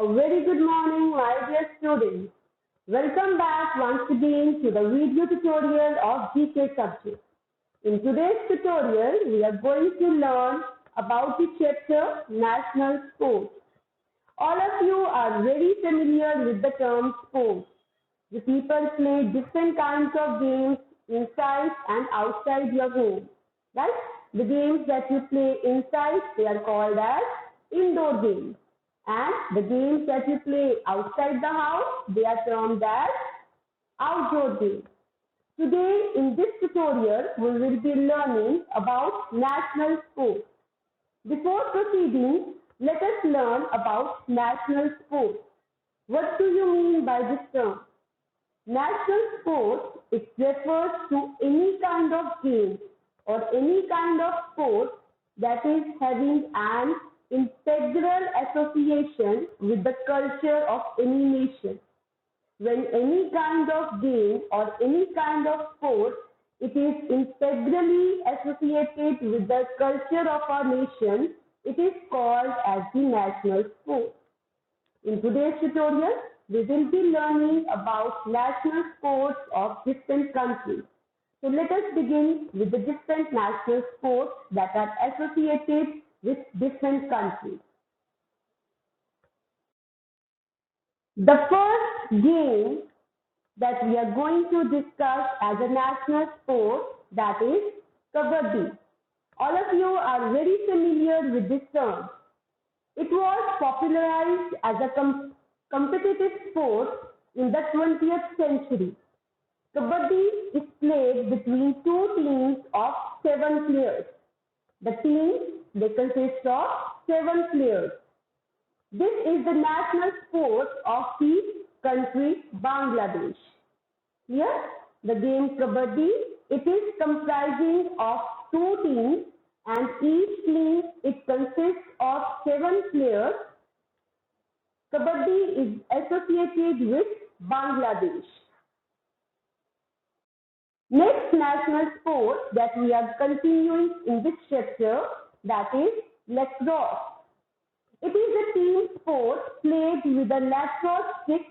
A very good morning, my dear students. Welcome back once again to the video tutorial of GK subject. In today's tutorial, we are going to learn about the chapter National Sports. All of you are very familiar with the term sports. The people play different kinds of games inside and outside your home. Right? The games that you play inside, they are called as indoor games. And the games that you play outside the house, they are termed as outdoor games. Today in this tutorial, we will be learning about national sports. Before proceeding, let us learn about national sports. What do you mean by this term? National sports, it refers to any kind of game or any kind of sport that is having an integral association with the culture of any nation. When any kind of game or any kind of sport, it is integrally associated with the culture of our nation, it is called as the national sport. In today's tutorial, we will be learning about national sports of different countries. So let us begin with the different national sports that are associated with different countries. The first game that we are going to discuss as a national sport, that is Kabaddi. All of you are very familiar with this term. It was popularized as a competitive sport in the 20th century. Kabaddi is played between two teams of 7 players. The teams, they consist of 7 players. This is the national sport of the country Bangladesh. Here, the game Kabaddi, it is comprising of 2 teams and each team, it consists of 7 players. Kabaddi is associated with Bangladesh. Next national sport that we are continuing in this chapter, that is lacrosse. It is a team sport played with a lacrosse stick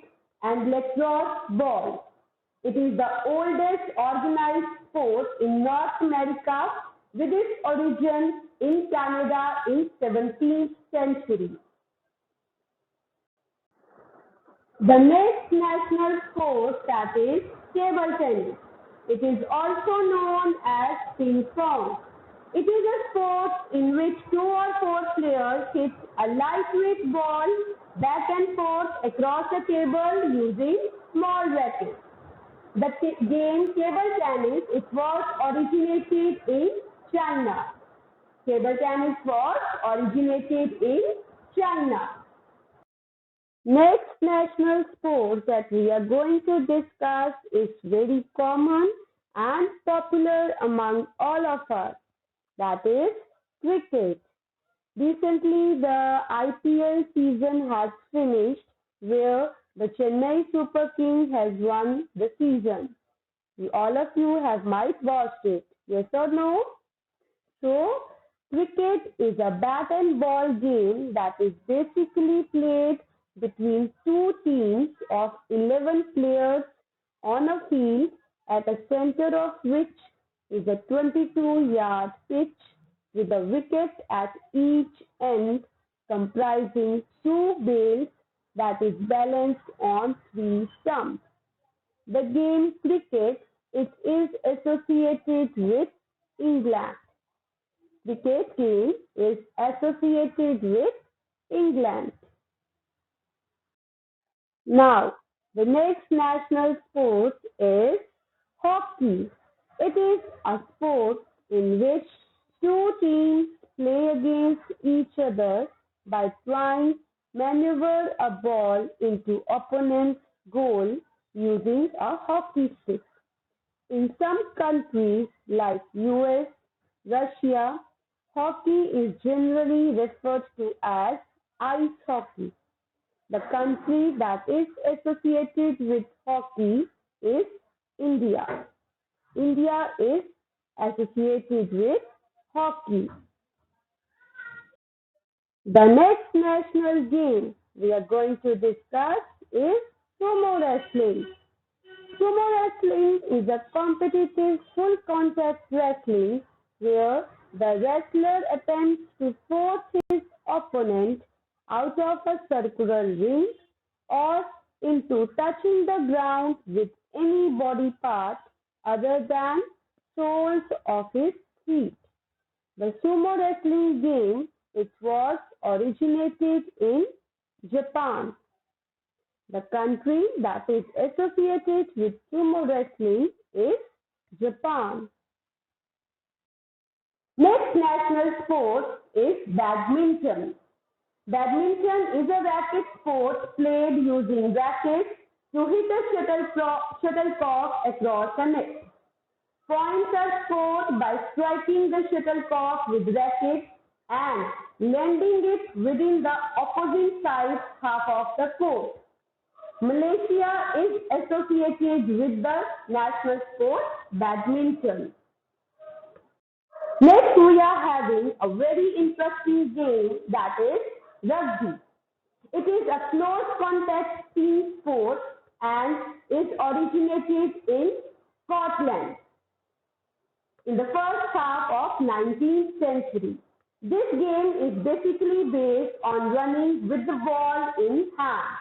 and lacrosse ball. It is the oldest organized sport in North America with its origin in Canada in 17th century. The next national sport, that is table tennis. It is also known as ping pong. It is a sport in which 2 or 4 players hit a lightweight ball back and forth across a table using small rackets. The game table tennis, it was originated in China. Table tennis was originated in China. Next national sport that we are going to discuss is very common and popular among all of us. That is cricket. Recently, the IPL season has finished where the Chennai Super King has won the season. All of you might watched it, yes or no? So, cricket is a bat and ball game that is basically played between 2 teams of 11 players on a field at the center of which is a 22-yard pitch with a wicket at each end comprising 2 bails that is balanced on 3 stumps. The game cricket, it is associated with England. Cricket game is associated with England. Now, the next national sport is hockey. It is a sport in which 2 teams play against each other by trying to maneuver a ball into opponent's goal using a hockey stick. In some countries like US, Russia, hockey is generally referred to as ice hockey. The country that is associated with hockey is India. India is associated with hockey. The next national game we are going to discuss is sumo wrestling. Sumo wrestling is a competitive full contact wrestling where the wrestler attempts to force his opponent out of a circular ring or into touching the ground with any body part other than soles of his feet. The sumo wrestling game it was originated in Japan. The country that is associated with sumo wrestling is Japan. Next national sport is badminton. Badminton is a racket sport played using rackets to hit a shuttlecock across a net. Points are scored by striking the shuttlecock with racket and landing it within the opposing side half of the court. Malaysia is associated with the national sport badminton. Next, we are having a very interesting game that is rugby. It is a close contact team sport and is originated in Scotland in the first half of 19th century. This game is basically based on running with the ball in hand.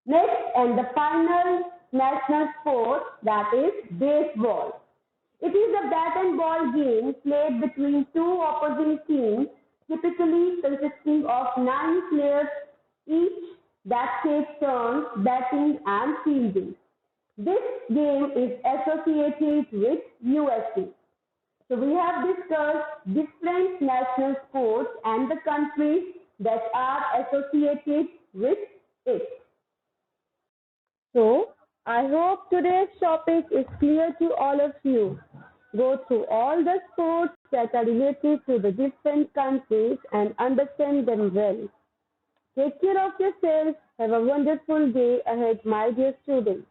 Next and the final national sport that is baseball. It is a bat and ball game played between two opposing teams, typically consisting of 9 players each that take turns batting and fielding. This game is associated with USA. So we have discussed different national sports and the countries that are associated with it. So I hope today's topic is clear to all of you. Go through all the sports that are related to the different countries and understand them well. Take care of yourself. Have a wonderful day ahead, my dear students.